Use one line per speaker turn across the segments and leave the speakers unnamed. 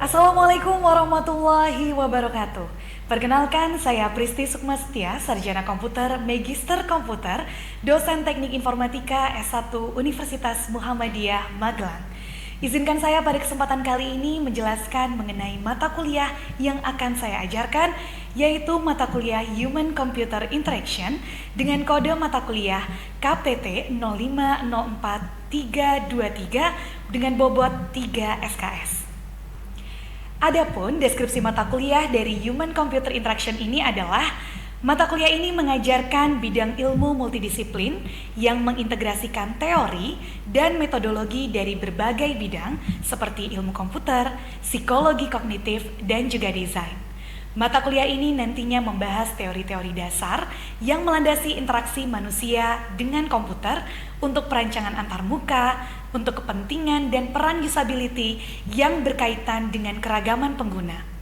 Assalamualaikum warahmatullahi wabarakatuh. Perkenalkan, saya Pristi Sukmastia, Sarjana Komputer, Magister Komputer, dosen Teknik Informatika S1 Universitas Muhammadiyah Magelang. Izinkan saya pada kesempatan kali ini menjelaskan mengenai mata kuliah yang akan saya ajarkan, yaitu mata kuliah Human Computer Interaction dengan kode mata kuliah KPT 0504323 dengan bobot 3 SKS. Adapun deskripsi mata kuliah dari Human Computer Interaction ini adalah mata kuliah ini mengajarkan bidang ilmu multidisiplin yang mengintegrasikan teori dan metodologi dari berbagai bidang seperti ilmu komputer, psikologi kognitif, dan juga desain. Mata kuliah ini nantinya membahas teori-teori dasar yang melandasi interaksi manusia dengan komputer untuk perancangan antarmuka, untuk kepentingan dan peran usability yang berkaitan dengan keragaman pengguna.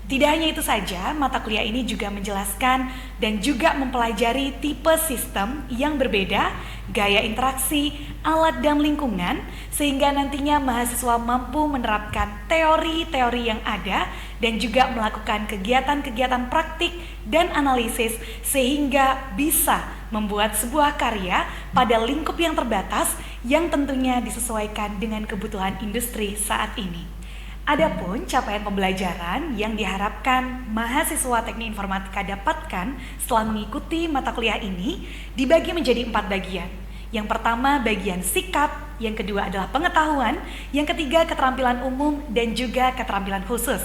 Tidak hanya itu saja, mata kuliah ini juga menjelaskan dan juga mempelajari tipe sistem yang berbeda, gaya interaksi, alat dan lingkungan, sehingga nantinya mahasiswa mampu menerapkan teori-teori yang ada dan juga melakukan kegiatan-kegiatan praktik dan analisis sehingga bisa membuat sebuah karya pada lingkup yang terbatas yang tentunya disesuaikan dengan kebutuhan industri saat ini. Adapun capaian pembelajaran yang diharapkan mahasiswa teknik informatika dapatkan setelah mengikuti mata kuliah ini dibagi menjadi 4 bagian. Yang pertama bagian sikap, yang kedua adalah pengetahuan, yang ketiga keterampilan umum, dan juga keterampilan khusus.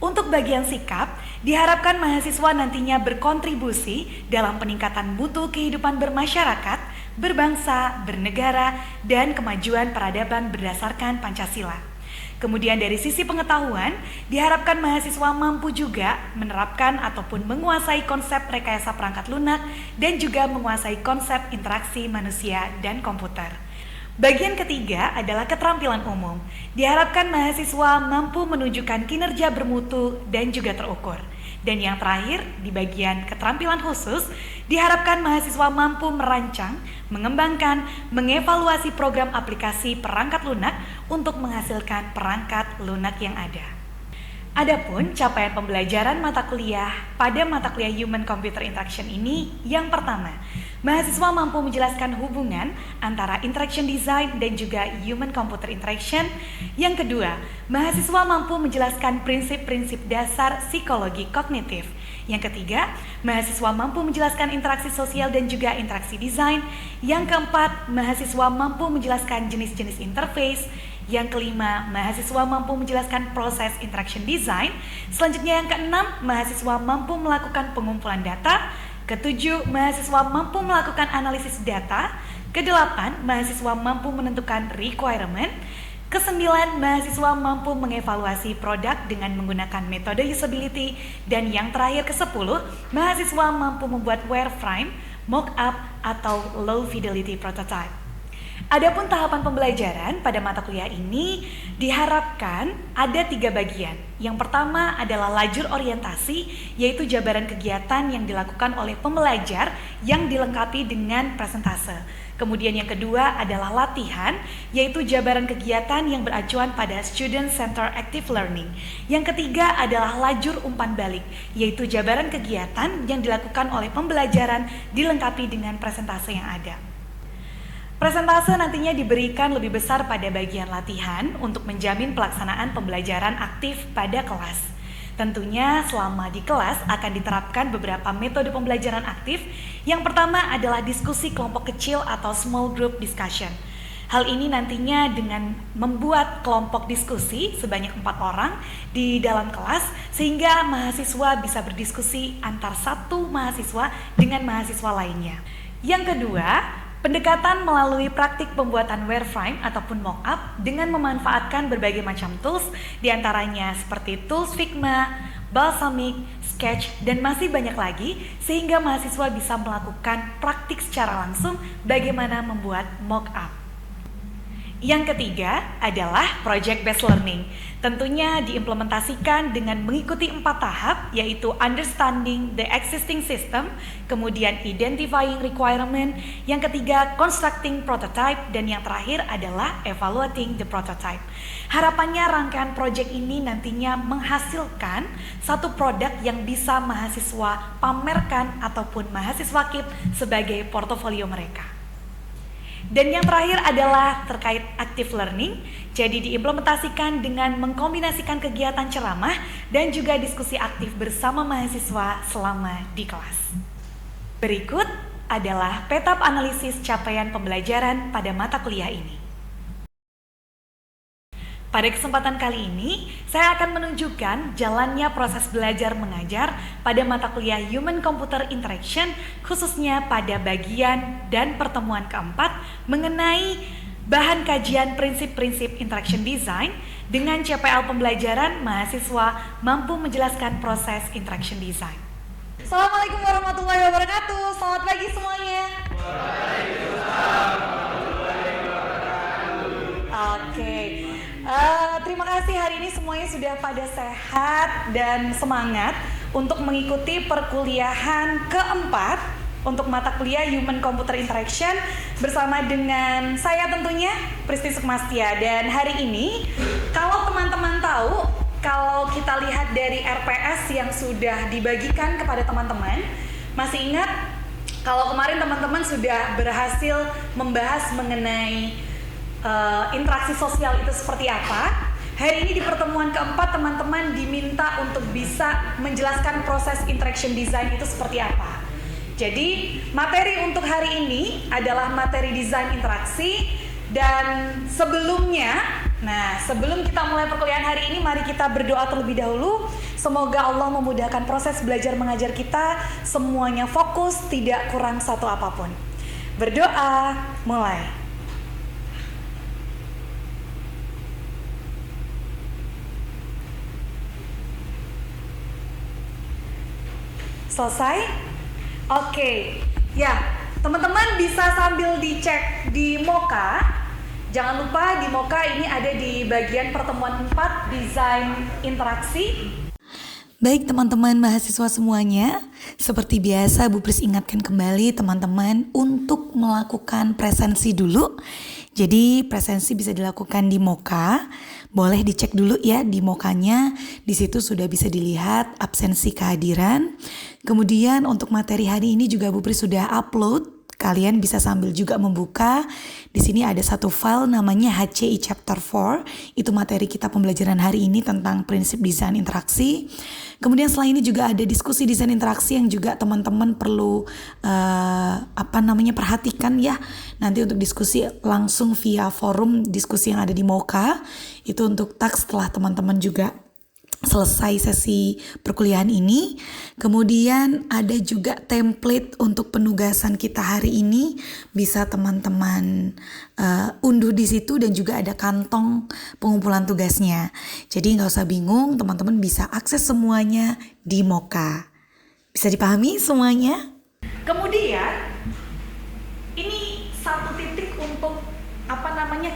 Untuk bagian sikap, diharapkan mahasiswa nantinya berkontribusi dalam peningkatan mutu kehidupan bermasyarakat, berbangsa, bernegara, dan kemajuan peradaban berdasarkan Pancasila. Kemudian dari sisi pengetahuan, diharapkan mahasiswa mampu juga menerapkan ataupun menguasai konsep rekayasa perangkat lunak dan juga menguasai konsep interaksi manusia dan komputer. Bagian ketiga adalah keterampilan umum. Diharapkan mahasiswa mampu menunjukkan kinerja bermutu dan juga terukur. Dan yang terakhir, di bagian keterampilan khusus, diharapkan mahasiswa mampu merancang, mengembangkan, mengevaluasi program aplikasi perangkat lunak untuk menghasilkan perangkat lunak yang ada. Adapun capaian pembelajaran mata kuliah pada mata kuliah Human Computer Interaction ini, yang pertama, mahasiswa mampu menjelaskan hubungan antara interaction design dan juga human computer interaction. Yang kedua, mahasiswa mampu menjelaskan prinsip-prinsip dasar psikologi kognitif. Yang ketiga, mahasiswa mampu menjelaskan interaksi sosial dan juga interaksi desain. Yang keempat, mahasiswa mampu menjelaskan jenis-jenis interface. Yang kelima, mahasiswa mampu menjelaskan proses interaction design. Selanjutnya yang keenam, mahasiswa mampu melakukan pengumpulan data. Ketujuh, mahasiswa mampu melakukan analisis data. Kedelapan, mahasiswa mampu menentukan requirement. Kesembilan, mahasiswa mampu mengevaluasi produk dengan menggunakan metode usability. Dan yang terakhir ke-10, mahasiswa mampu membuat wireframe, mock-up, atau low fidelity prototype. Adapun tahapan pembelajaran pada mata kuliah ini diharapkan ada 3 bagian. Yang pertama adalah lajur orientasi, yaitu jabaran kegiatan yang dilakukan oleh pembelajar yang dilengkapi dengan presentase. Kemudian yang kedua adalah latihan, yaitu jabaran kegiatan yang beracuan pada Student Center Active Learning. Yang ketiga adalah lajur umpan balik, yaitu jabaran kegiatan yang dilakukan oleh pembelajaran dilengkapi dengan presentase yang ada. Presentase nantinya diberikan lebih besar pada bagian latihan untuk menjamin pelaksanaan pembelajaran aktif pada kelas. Tentunya selama di kelas akan diterapkan beberapa metode pembelajaran aktif. Yang pertama adalah diskusi kelompok kecil atau small group discussion. Hal ini nantinya dengan membuat kelompok diskusi sebanyak 4 orang di dalam kelas sehingga mahasiswa bisa berdiskusi antar satu mahasiswa dengan mahasiswa lainnya. Yang kedua, pendekatan melalui praktik pembuatan wireframe ataupun mockup dengan memanfaatkan berbagai macam tools, diantaranya seperti tools Figma, Balsamiq, Sketch, dan masih banyak lagi, sehingga mahasiswa bisa melakukan praktik secara langsung bagaimana membuat mockup. Yang ketiga adalah project based learning. Tentunya diimplementasikan dengan mengikuti 4 tahap, yaitu understanding the existing system, kemudian identifying requirement, yang ketiga constructing prototype, dan yang terakhir adalah evaluating the prototype. Harapannya rangkaian project ini nantinya menghasilkan satu produk yang bisa mahasiswa pamerkan ataupun mahasiswa keep sebagai portofolio mereka. Dan yang terakhir adalah terkait active learning, jadi diimplementasikan dengan mengkombinasikan kegiatan ceramah dan juga diskusi aktif bersama mahasiswa selama di kelas. Berikut adalah petap analisis capaian pembelajaran pada mata kuliah ini. Pada kesempatan kali ini, saya akan menunjukkan jalannya proses belajar mengajar pada mata kuliah Human Computer Interaction, khususnya pada bagian dan pertemuan keempat mengenai bahan kajian prinsip-prinsip interaction design dengan CPL pembelajaran mahasiswa mampu menjelaskan proses interaction design. Assalamualaikum warahmatullahi wabarakatuh. Selamat pagi semuanya. Oke. Terima kasih hari ini semuanya sudah pada sehat dan semangat untuk mengikuti perkuliahan keempat untuk mata kuliah Human Computer Interaction bersama dengan saya tentunya Pristi Sukmastia. Dan hari ini kalau teman-teman tahu, kalau kita lihat dari RPS yang sudah dibagikan kepada teman-teman, masih ingat kalau kemarin teman-teman sudah berhasil membahas mengenai interaksi sosial itu seperti apa. Hari ini di pertemuan keempat teman-teman diminta untuk bisa menjelaskan proses interaction design itu seperti apa. Jadi materi untuk hari ini adalah materi desain interaksi. Dan sebelumnya, sebelum kita mulai perkuliahan hari ini, mari kita berdoa terlebih dahulu. Semoga Allah memudahkan proses belajar mengajar kita, semuanya fokus, tidak kurang satu apapun. Berdoa, mulai. Selesai? Oke. Ya, teman-teman bisa sambil dicek di Moka. Jangan lupa di Moka ini ada di bagian pertemuan 4 desain interaksi. Baik teman-teman mahasiswa semuanya, seperti biasa Bu Pris ingatkan kembali teman-teman untuk melakukan presensi dulu. Jadi presensi bisa dilakukan di Moka. Boleh dicek dulu ya di Mokanya. Di situ sudah bisa dilihat absensi kehadiran. Kemudian untuk materi hari ini juga Bu Pris sudah upload. Kalian bisa sambil juga membuka. Di sini ada satu file namanya HCI Chapter 4. Itu materi kita pembelajaran hari ini tentang prinsip desain interaksi. Kemudian setelah ini juga ada diskusi desain interaksi yang juga teman-teman perlu perhatikan ya. Nanti untuk diskusi langsung via forum diskusi yang ada di Moka. Itu untuk tag setelah teman-teman juga selesai sesi perkuliahan ini. Kemudian ada juga template untuk penugasan kita hari ini, bisa teman-teman unduh di situ, dan juga ada kantong pengumpulan tugasnya. Jadi nggak usah bingung, teman-teman bisa akses semuanya di Moka. Bisa dipahami semuanya? Kemudian ini satu titik untuk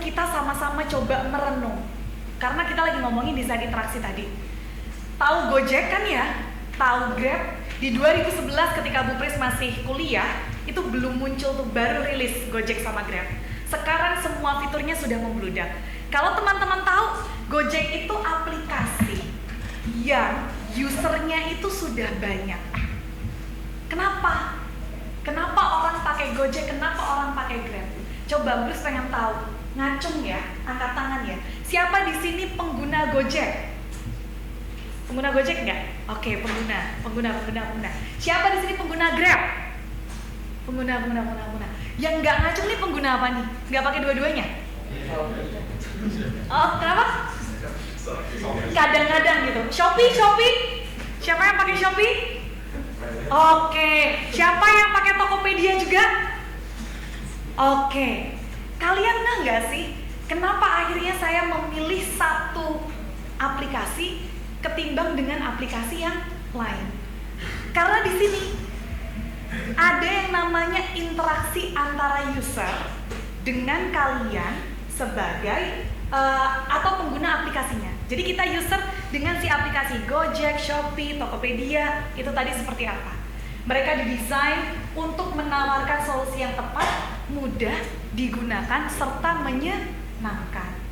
kita sama-sama coba merenung, karena kita lagi ngomongin desain interaksi tadi. Tahu Gojek kan ya? Tahu Grab? Di 2011 ketika Bu Pris masih kuliah, itu belum muncul tuh, baru rilis Gojek sama Grab. Sekarang semua fiturnya sudah membludak. Kalau teman-teman tahu, Gojek itu aplikasi yang usernya itu sudah banyak. Kenapa? Kenapa orang pakai Gojek? Kenapa orang pakai Grab? Coba Bu Pris pengen tahu. Ngacung ya, angkat tangan ya. Siapa di sini pengguna Gojek? Pengguna Gojek enggak? Oke, pengguna. Siapa di sini pengguna Grab? Pengguna. Yang enggak ngacung nih pengguna apa nih? Enggak pakai dua-duanya? Oh, kenapa? Kadang-kadang gitu. Shopee. Siapa yang pakai Shopee? Oke. Siapa yang pakai Tokopedia juga? Oke. Kalian nggak sih? Kenapa akhirnya saya memilih satu aplikasi ketimbang dengan aplikasi yang lain? Karena di sini ada yang namanya interaksi antara user dengan kalian sebagai atau pengguna aplikasinya. Jadi kita user dengan si aplikasi Gojek, Shopee, Tokopedia, itu tadi seperti apa? Mereka didesain untuk menawarkan solusi yang tepat, mudah digunakan, serta menyenangkan.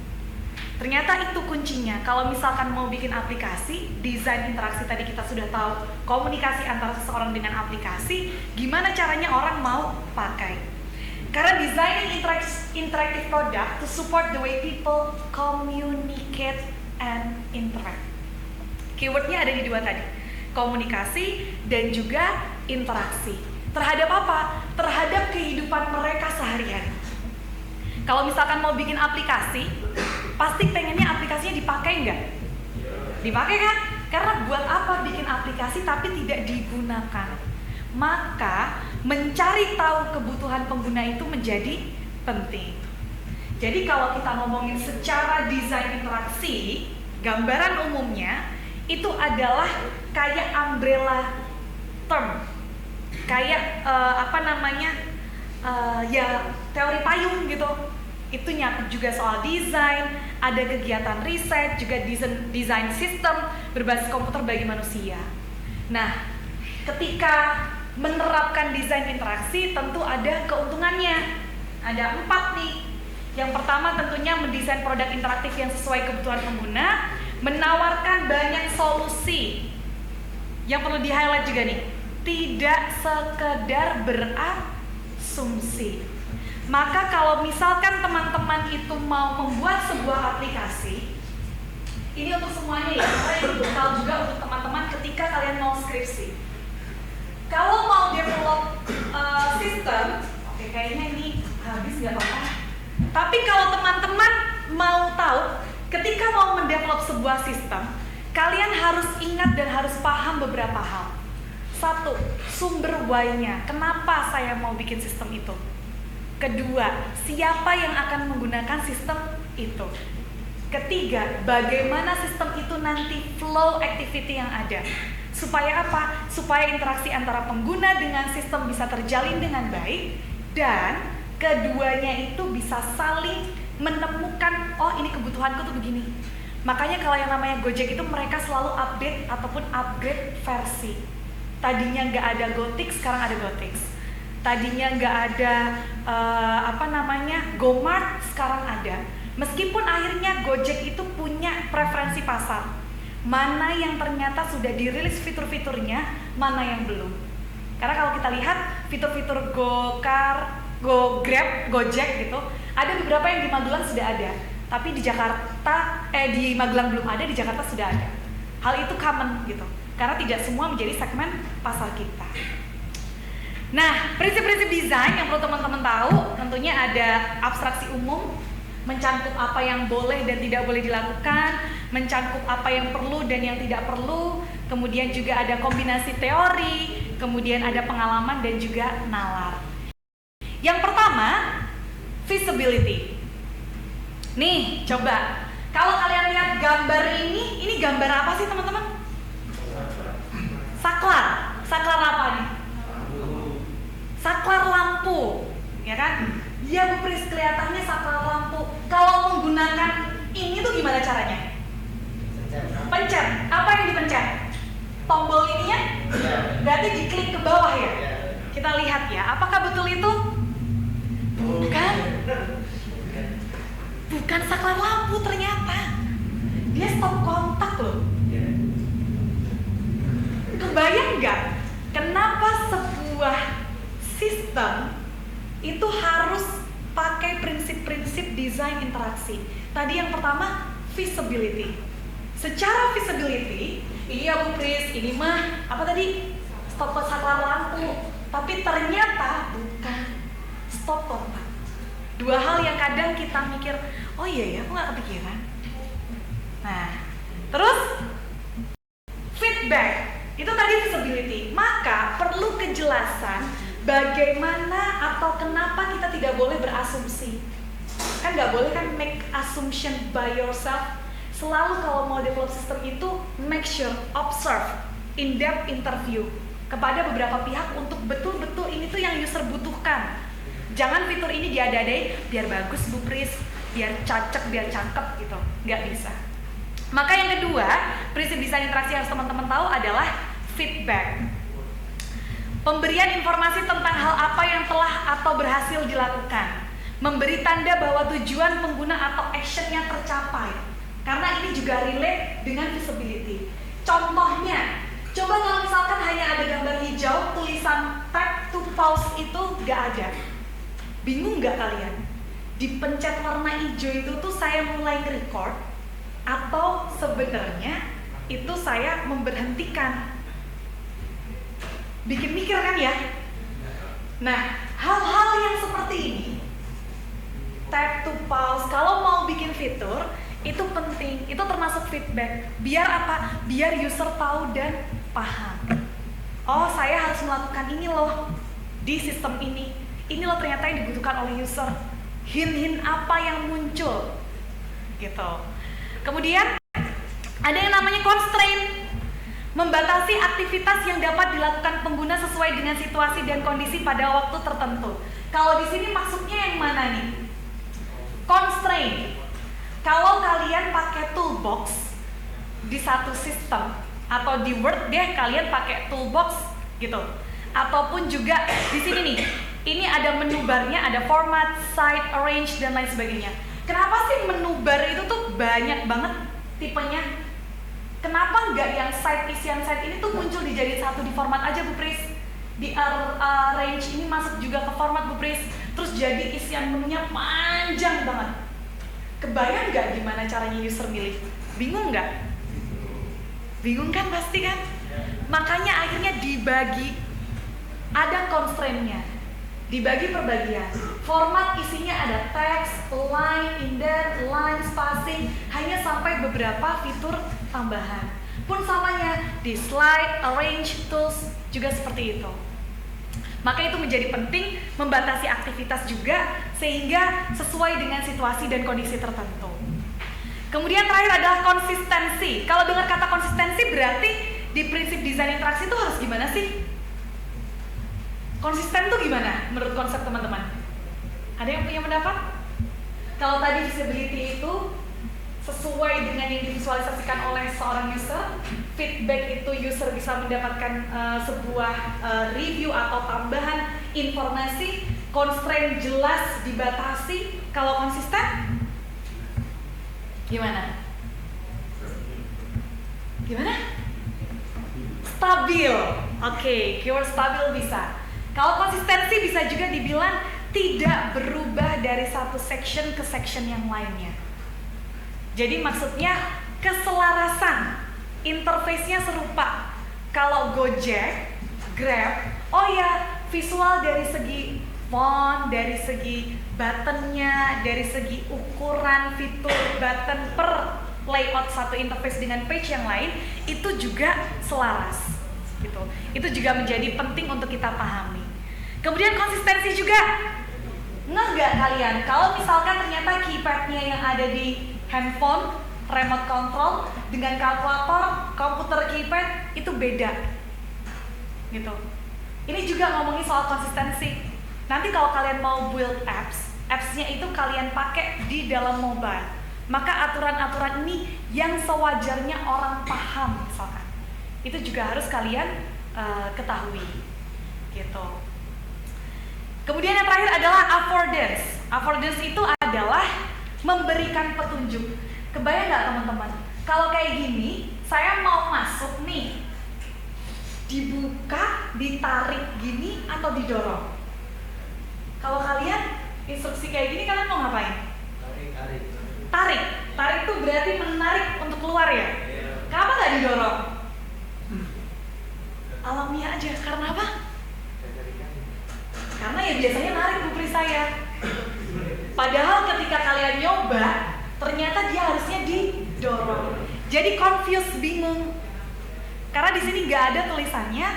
Ternyata itu kuncinya. Kalau misalkan mau bikin aplikasi, desain interaksi tadi kita sudah tahu, komunikasi antara seseorang dengan aplikasi, gimana caranya orang mau pakai. Karena designing interactive product to support the way people communicate and interact. Keywordnya ada di dua tadi, komunikasi dan juga interaksi. Terhadap apa? Terhadap kehidupan mereka sehari-hari. Kalau misalkan mau bikin aplikasi, pasti pengennya aplikasinya dipakai nggak? Dipakai kan? Karena buat apa bikin aplikasi tapi tidak digunakan? Maka mencari tahu kebutuhan pengguna itu menjadi penting. Jadi kalau kita ngomongin secara desain interaksi, gambaran umumnya itu adalah kayak umbrella term, kayak ya teori payung gitu. Itu nyakup juga soal desain, ada kegiatan riset, juga desain sistem berbasis komputer bagi manusia. Nah, ketika menerapkan desain interaksi tentu ada keuntungannya. Ada 4 nih. Yang pertama tentunya mendesain produk interaktif yang sesuai kebutuhan pengguna, menawarkan banyak solusi. Yang perlu di-highlight juga nih, tidak sekedar berasumsi. Maka kalau misalkan teman-teman itu mau membuat sebuah aplikasi, ini untuk semuanya ya, saya bekal juga untuk teman-teman ketika kalian mau skripsi. Kalau mau develop sistem, oke, kayaknya ini habis nggak apa-apa. Tapi kalau teman-teman mau tahu, ketika mau mendevelop sebuah sistem, kalian harus ingat dan harus paham beberapa hal. 1, sumber why-nya, kenapa saya mau bikin sistem itu. Kedua, siapa yang akan menggunakan sistem itu. Ketiga, bagaimana sistem itu nanti flow activity yang ada. Supaya apa? Supaya interaksi antara pengguna dengan sistem bisa terjalin dengan baik, dan keduanya itu bisa saling menemukan, oh ini kebutuhanku tuh begini. Makanya kalau yang namanya Gojek itu mereka selalu update ataupun upgrade versi. Tadinya nggak ada Gotix, sekarang ada Gotix. Tadinya nggak ada Gomart, sekarang ada. Meskipun akhirnya Gojek itu punya preferensi pasar, mana yang ternyata sudah dirilis fitur-fiturnya, mana yang belum. Karena kalau kita lihat fitur-fitur Gokar, Grab, Gojek gitu, ada beberapa yang di Magelang sudah ada, tapi di Jakarta, di Magelang belum ada, di Jakarta sudah ada. Hal itu common gitu, karena tidak semua menjadi segmen pasar kita. Nah, prinsip-prinsip desain yang perlu teman-teman tahu, tentunya ada abstraksi umum, mencangkup apa yang boleh dan tidak boleh dilakukan, mencangkup apa yang perlu dan yang tidak perlu, kemudian juga ada kombinasi teori, kemudian ada pengalaman dan juga nalar. Yang pertama, feasibility. Nih, coba. Kalau kalian lihat gambar ini gambar apa sih teman-teman? Saklar. Saklar apa nih? Saklar lampu, ya kan? Iya Bu Pris, kelihatannya saklar lampu. Kalau menggunakan ini tuh gimana caranya? Pencet. Apa yang dipencet? Tombol ininya? Berarti diklik ke bawah ya? Kita lihat ya, apakah betul itu? Bukan. Bukan saklar lampu ternyata. Dia stop kontak loh. Kebayang nggak? Kenapa sebuah sistem itu harus pakai prinsip-prinsip desain interaksi? Tadi yang pertama, feasibility. Secara feasibility, iya Bu Kris, ini mah apa tadi? Stop saklar lampu. Tapi ternyata bukan stop kontak. Dua hal yang kadang kita mikir, oh iya ya, aku nggak kepikiran. Nah, terus feedback. Itu tadi feasibility. Maka perlu kejelasan bagaimana atau kenapa kita tidak boleh berasumsi. Kan nggak boleh kan make assumption by yourself. Selalu kalau mau develop sistem itu make sure, observe, in-depth interview kepada beberapa pihak untuk betul-betul ini tuh yang user butuhkan. Jangan fitur ini diada-adai biar bagus Bu Pris, biar cacek, biar cakep gitu, nggak bisa. Maka yang kedua, prinsip desain interaksi yang harus teman-teman tahu adalah feedback. Pemberian informasi tentang hal apa yang telah atau berhasil dilakukan, memberi tanda bahwa tujuan pengguna atau actionnya tercapai, karena ini juga relate dengan visibility. Contohnya, coba kalau misalkan hanya ada gambar hijau, tulisan tap to pause itu nggak ada. Bingung nggak kalian? Dipencet warna hijau itu tuh saya mulai nge-record, atau sebenarnya itu saya memberhentikan? Bikin mikir kan ya? Nah, hal-hal yang seperti ini, tap to pause, kalau mau bikin fitur, itu penting, itu termasuk feedback. Biar apa? Biar user tahu dan paham. Oh, saya harus melakukan ini loh di sistem ini. Ini loh ternyata yang dibutuhkan oleh user. Hint-hint apa yang muncul, gitu. Kemudian ada yang namanya constraint, membatasi aktivitas yang dapat dilakukan pengguna sesuai dengan situasi dan kondisi pada waktu tertentu. Kalau di sini maksudnya yang mana nih? Constraint. Kalau kalian pakai toolbox di satu sistem atau di Word deh kalian pakai toolbox gitu. Ataupun juga di sini nih, ini ada menu barnya, ada format, site, arrange dan lain sebagainya. Kenapa sih menu bar itu tuh banyak banget tipenya? Kenapa nggak yang site, isian site ini tuh muncul dijadiin satu di format aja Bu Pris? Di arrange ini masuk juga ke format Bu Pris, terus jadi isian menunya panjang banget. Kebayang nggak gimana caranya user milih? Bingung nggak? Bingung kan pasti kan? Makanya akhirnya dibagi, ada constraint-nya, dibagi per bagian. Format isinya ada teks, line, indent, line, spacing, hanya sampai beberapa fitur tambahan. Pun samanya di slide, arrange, tools juga seperti itu. Maka itu menjadi penting membatasi aktivitas juga sehingga sesuai dengan situasi dan kondisi tertentu. Kemudian terakhir adalah konsistensi. Kalau dengar kata konsistensi berarti di prinsip desain interaksi itu harus gimana sih? Konsisten tuh gimana menurut konsep teman-teman? Ada yang punya pendapat? Kalau tadi visibility itu sesuai dengan yang divisualisasikan oleh seorang user, feedback itu user bisa mendapatkan sebuah review atau tambahan informasi, constraint jelas dibatasi. Kalau konsisten, gimana? Gimana? Stabil. Oke, keyword stabil bisa. Kalau konsistensi bisa juga dibilang tidak berubah dari satu section ke section yang lainnya. Jadi maksudnya keselarasan, interface-nya serupa. Kalau Gojek, Grab, oh ya visual dari segi font, dari segi buttonnya, dari segi ukuran fitur button per layout satu interface dengan page yang lain, itu juga selaras. Gitu. Itu juga menjadi penting untuk kita pahami. Kemudian konsistensi juga, nggak kalian kalau misalkan ternyata keypadnya yang ada di handphone, remote control dengan kalkulator, komputer keypad itu beda, gitu. Ini juga ngomongin soal konsistensi. Nanti kalau kalian mau build apps-nya itu kalian pakai di dalam mobile. Maka aturan-aturan ini yang sewajarnya orang paham misalkan. Itu juga harus kalian ketahui, gitu. Kemudian yang terakhir adalah affordance. Affordance itu adalah memberikan petunjuk. Kebayang nggak teman-teman? Kalau kayak gini, saya mau masuk nih, dibuka, ditarik gini atau didorong? Kalau kalian instruksi kayak gini, kalian mau ngapain? Tarik tuh berarti menarik untuk keluar ya? Kenapa nggak didorong? Alamiah aja, karena apa? Karena ya biasanya narik Bu Pri saya. Padahal ketika kalian nyoba, ternyata dia harusnya didorong. Jadi confused, bingung. Karena di sini nggak ada tulisannya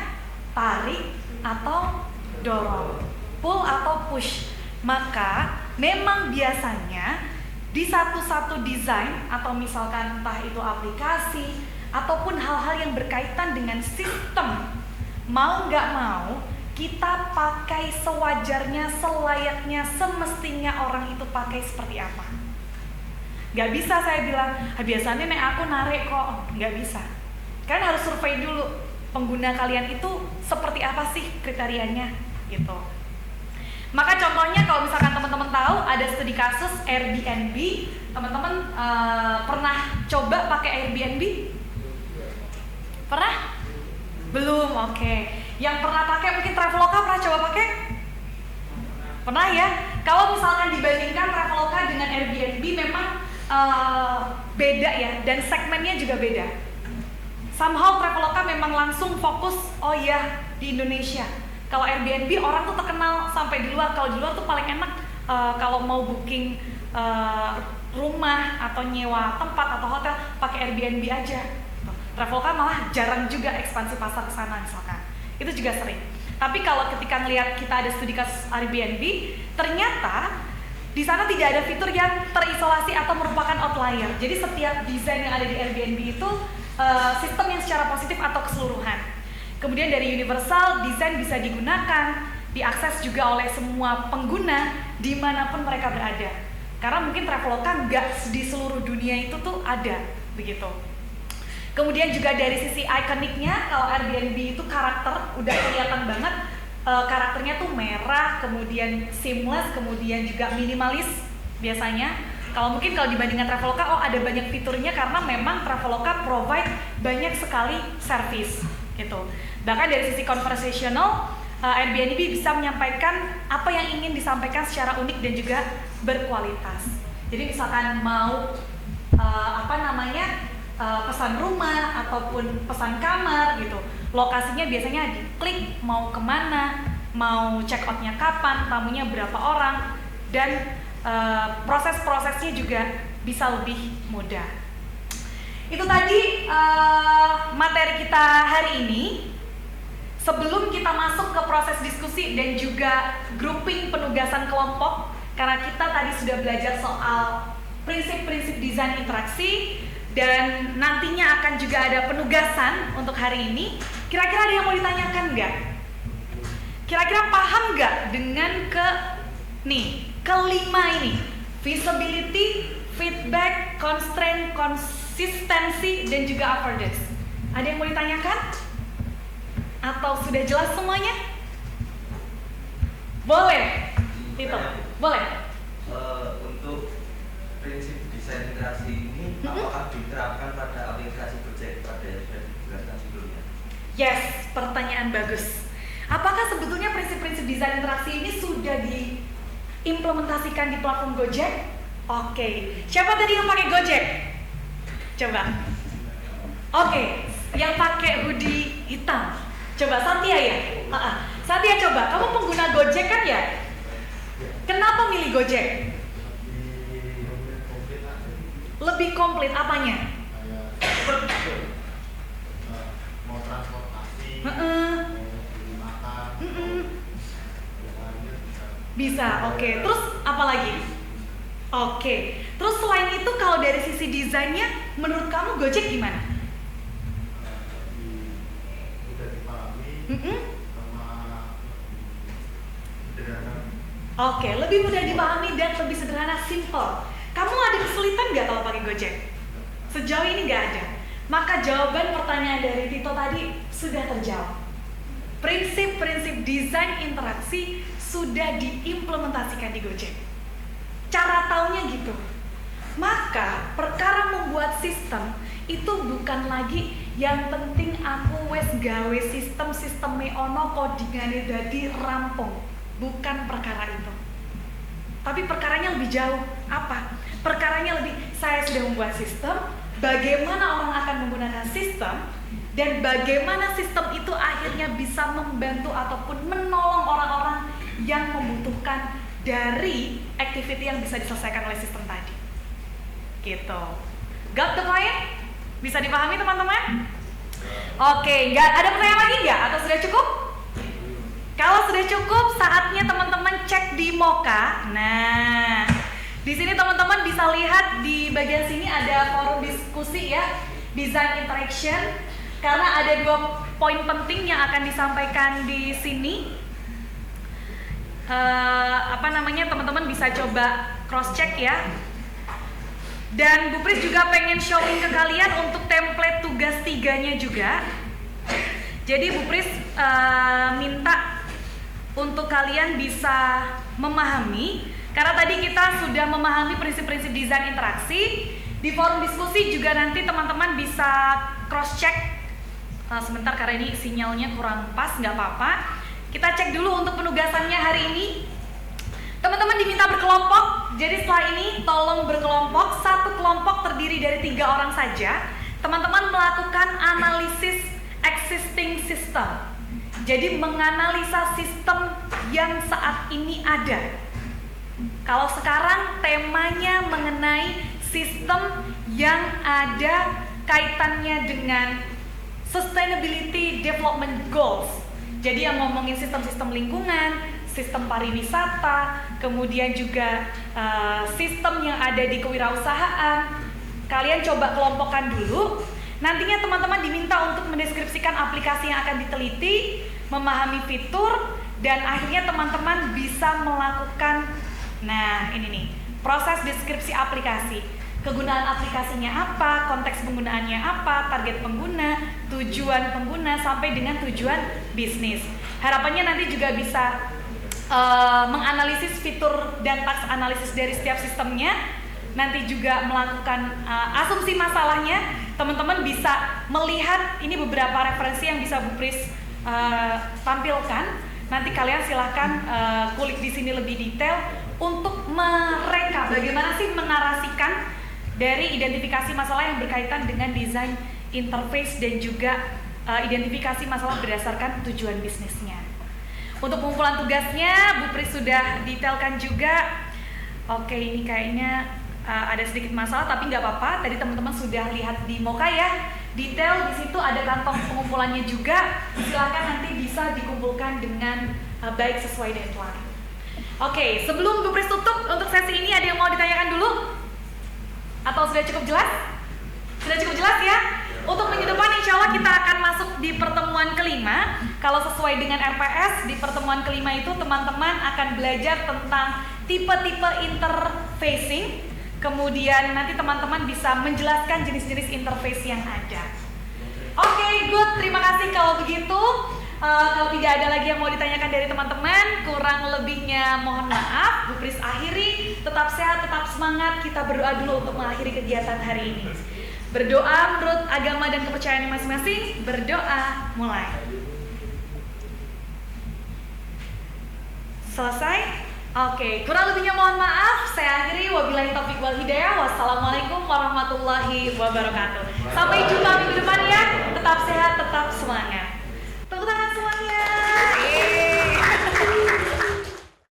tarik atau dorong, pull atau push. Maka memang biasanya di satu-satu desain atau misalkan entah itu aplikasi ataupun hal-hal yang berkaitan dengan sistem, mau nggak mau kita pakai sewajarnya, selayaknya, semestinya orang itu pakai seperti apa. Nggak bisa saya bilang, biasanya nek aku narik kok. Nggak bisa. Kalian harus survei dulu pengguna kalian itu seperti apa sih kriterianya gitu. Maka contohnya kalau misalkan teman-teman tahu ada studi kasus Airbnb, teman-teman pernah coba pakai Airbnb? Pernah? Belum, oke. Yang pernah pakai mungkin Traveloka pernah coba pakai? Pernah ya? Kalau misalkan dibandingkan Traveloka dengan Airbnb memang beda ya, dan segmennya juga beda. Somehow Traveloka memang langsung fokus, oh iya di Indonesia. Kalau Airbnb orang tuh terkenal sampai di luar. Kalau di luar tuh paling enak kalau mau booking rumah atau nyewa tempat atau hotel pakai Airbnb aja. Traveloka malah jarang juga ekspansi pasar ke sana misalkan. Itu juga sering. Tapi kalau ketika ngelihat kita ada studi kasus Airbnb, ternyata di sana tidak ada fitur yang terisolasi atau merupakan outlier. Jadi setiap desain yang ada di Airbnb itu sistem yang secara positif atau keseluruhan. Kemudian dari universal, desain bisa digunakan, diakses juga oleh semua pengguna dimanapun mereka berada. Karena mungkin Traveloka nggak di seluruh dunia itu tuh ada, begitu. Kemudian juga dari sisi ikoniknya, kalau Airbnb itu karakter udah kelihatan banget, karakternya tuh merah, kemudian seamless, kemudian juga minimalis biasanya. Kalau mungkin kalau dibandingkan Traveloka, oh ada banyak fiturnya karena memang Traveloka provide banyak sekali service gitu. Bahkan dari sisi conversational, Airbnb bisa menyampaikan apa yang ingin disampaikan secara unik dan juga berkualitas. Jadi misalkan mau pesan rumah ataupun pesan kamar gitu, lokasinya biasanya diklik mau kemana, mau check outnya kapan, tamunya berapa orang, dan proses-prosesnya juga bisa lebih mudah. Itu tadi materi kita hari ini. Sebelum kita masuk ke proses diskusi dan juga grouping penugasan kelompok, karena kita tadi sudah belajar soal prinsip-prinsip desain interaksi dan nantinya akan juga ada penugasan untuk hari ini. Kira-kira ada yang mau ditanyakan nggak? Kira-kira paham nggak dengan kelima ini? Feasibility, feedback, constraint, konsistensi, dan juga affordance. Ada yang mau ditanyakan? Atau sudah jelas semuanya? Boleh? Itu, boleh?
Untuk prinsip desain interaksi ini, apakah diterapkan pada aplikasi Gojek pada yang sudah dijelaskan sebelumnya?
Yes, pertanyaan bagus. Apakah sebetulnya prinsip-prinsip desain interaksi ini sudah diimplementasikan di platform Gojek? Oke, siapa tadi yang pakai Gojek? Coba. Oke, yang pakai hoodie hitam. Coba Satya ya? Satya coba, kamu pengguna Gojek kan ya? Kenapa milih Gojek? Lebih komplit apanya?
Mau transportasi, mau makan,
bisa, oke. Terus apa lagi? Oke. Terus selain itu kalau dari sisi desainnya, menurut kamu Gojek gimana?
udah dipahami, sama sederhana.
Oke, lebih mudah dipahami dan lebih sederhana, simple. Kamu ada kesulitan nggak kalau pakai Gojek? Sejauh ini nggak ada. Maka jawaban pertanyaan dari Tito tadi sudah terjawab. Prinsip-prinsip desain interaksi sudah diimplementasikan di Gojek. Cara taunya gitu. Maka perkara membuat sistem itu bukan lagi yang penting aku wes gawe sistem ono codingane dadi rampung. Bukan perkara itu. Tapi perkaranya lebih jauh. Apa? Perkaranya lebih, saya sudah membuat sistem, bagaimana orang akan menggunakan sistem, dan bagaimana sistem itu akhirnya bisa membantu ataupun menolong orang-orang yang membutuhkan dari activity yang bisa diselesaikan oleh sistem tadi. Gitu. Got the point? Bisa dipahami teman-teman? Oke, nggak ada pertanyaan lagi nggak? Atau sudah cukup? Kalau sudah cukup, saatnya teman-teman cek di Moka. Nah, di sini teman-teman bisa lihat di bagian sini ada forum diskusi ya, design interaction. Karena ada 2 poin penting yang akan disampaikan di sini. Teman-teman bisa coba cross check ya. Dan Bu Pris juga pengen showing ke kalian untuk template tugas 3-nya juga. Jadi Bu Pris minta untuk kalian bisa memahami, karena tadi kita sudah memahami prinsip-prinsip desain interaksi. Di forum diskusi juga nanti teman-teman bisa cross check. Sebentar karena ini sinyalnya kurang pas, nggak apa-apa. Kita cek dulu untuk penugasannya hari ini. Teman-teman diminta berkelompok. Jadi setelah ini tolong berkelompok. Satu kelompok terdiri dari 3 orang saja. Teman-teman melakukan analisis existing system. Jadi menganalisa sistem yang saat ini ada. Kalau sekarang temanya mengenai sistem yang ada kaitannya dengan Sustainability Development Goals. Jadi yang ngomongin sistem-sistem lingkungan, sistem pariwisata, kemudian juga sistem yang ada di kewirausahaan. Kalian coba kelompokkan dulu. Nantinya teman-teman diminta untuk mendeskripsikan aplikasi yang akan diteliti, memahami fitur, dan akhirnya teman-teman bisa melakukan, nah ini nih, proses deskripsi aplikasi. Kegunaan aplikasinya apa, konteks penggunaannya apa, target pengguna, tujuan pengguna, sampai dengan tujuan bisnis. Harapannya nanti juga bisa menganalisis fitur dan task analisis dari setiap sistemnya. Nanti juga melakukan asumsi masalahnya. Teman-teman bisa melihat, ini beberapa referensi yang bisa Bu Pris tampilkan. Nanti kalian silahkan kulik di sini lebih detail untuk mereka bagaimana sih menarasikan dari identifikasi masalah yang berkaitan dengan desain interface dan juga identifikasi masalah berdasarkan tujuan bisnisnya. Untuk pengumpulan tugasnya, Bu Pris sudah detailkan juga. Oke, ini kayaknya ada sedikit masalah, tapi nggak apa-apa. Tadi teman-teman sudah lihat di Moka ya, detail di situ ada kantong pengumpulannya juga. Silahkan nanti bisa dikumpulkan dengan baik sesuai deadline. Oke, sebelum Bu Pris tutup untuk sesi ini, ada yang mau ditanyakan dulu? Atau sudah cukup jelas? Sudah cukup jelas ya? Untuk minggu depan insya Allah kita akan masuk di pertemuan kelima. Kalau sesuai dengan RPS, di pertemuan kelima itu teman-teman akan belajar tentang tipe-tipe interfacing. Kemudian nanti teman-teman bisa menjelaskan jenis-jenis interface yang ada. Oke, good. Terima kasih kalau begitu. Kalau tidak ada lagi yang mau ditanyakan dari teman-teman, kurang lebihnya mohon maaf. Bu Pris akhiri, tetap sehat, tetap semangat. Kita berdoa dulu untuk mengakhiri kegiatan hari ini. Berdoa menurut agama dan kepercayaan masing-masing. Berdoa mulai. Selesai? Oke, kurang lebihnya mohon maaf. Saya akhiri, wabillahi taufiq wal hidayah. Wassalamualaikum warahmatullahi wabarakatuh. Sampai jumpa minggu depan ya. Tetap sehat, tetap semangat. Tepuk tangan semuanya.